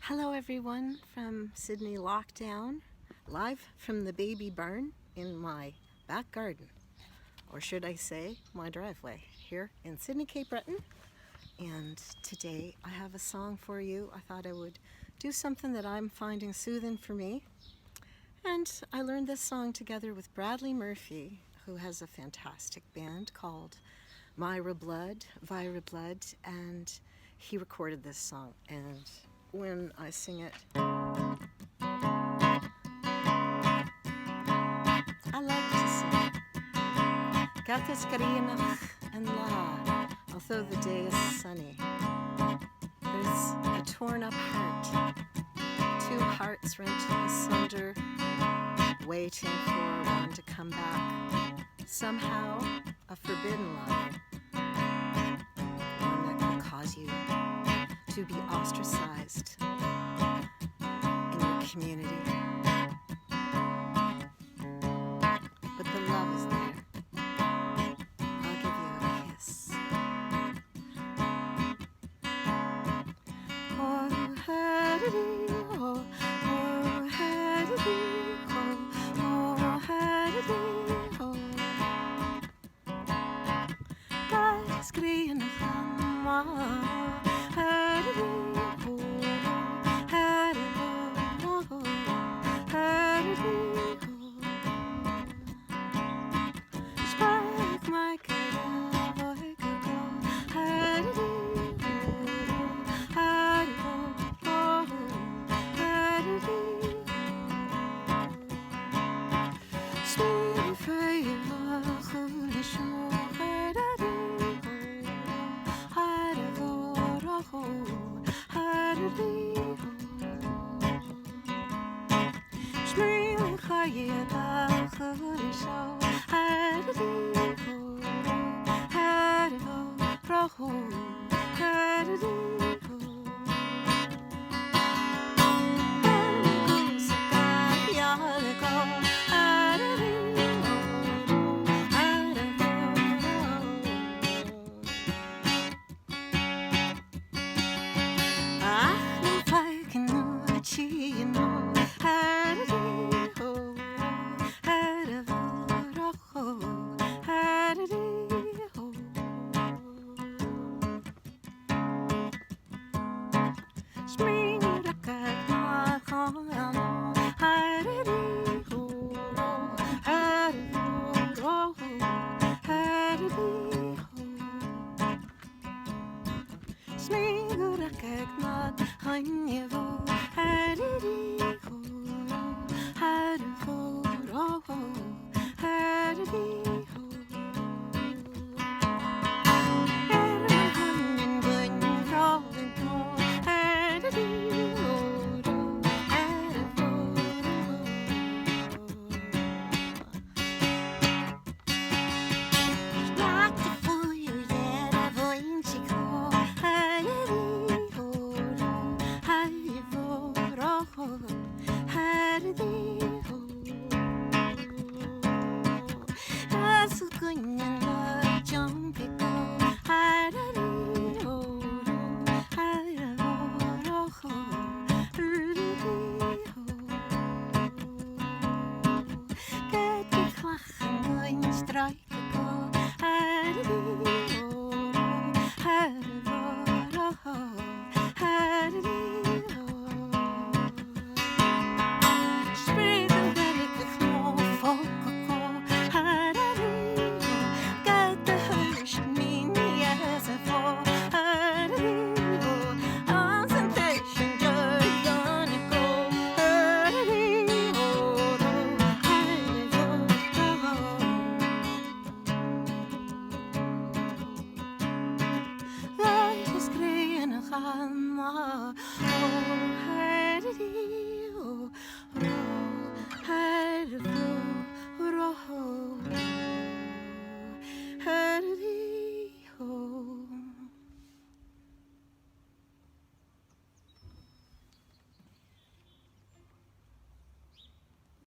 Hello everyone from Sydney Lockdown, live from the baby barn in my back garden, or should I say my driveway here in Sydney, Cape Breton. And today I have a song for you. I thought I would do something that I'm finding soothing for me. And I learned this song together with Bradley Murphy, who has a fantastic band called Vira Blood, and he recorded this song. And when I sing it, I like to sing. Grianach and Latha, although the day is sunny. There's a torn up heart, two hearts rent asunder, waiting for one to come back. Somehow, a forbidden love, one that could cause you to be ostracized in your community. But the love is there. I'll give you a kiss. Oh, ha-da-dee, oh, ha-da-dee, oh, ha-da-dee, oh. Guys, Grianach and Smigurach ag nad hainnevo, ha-da-dee.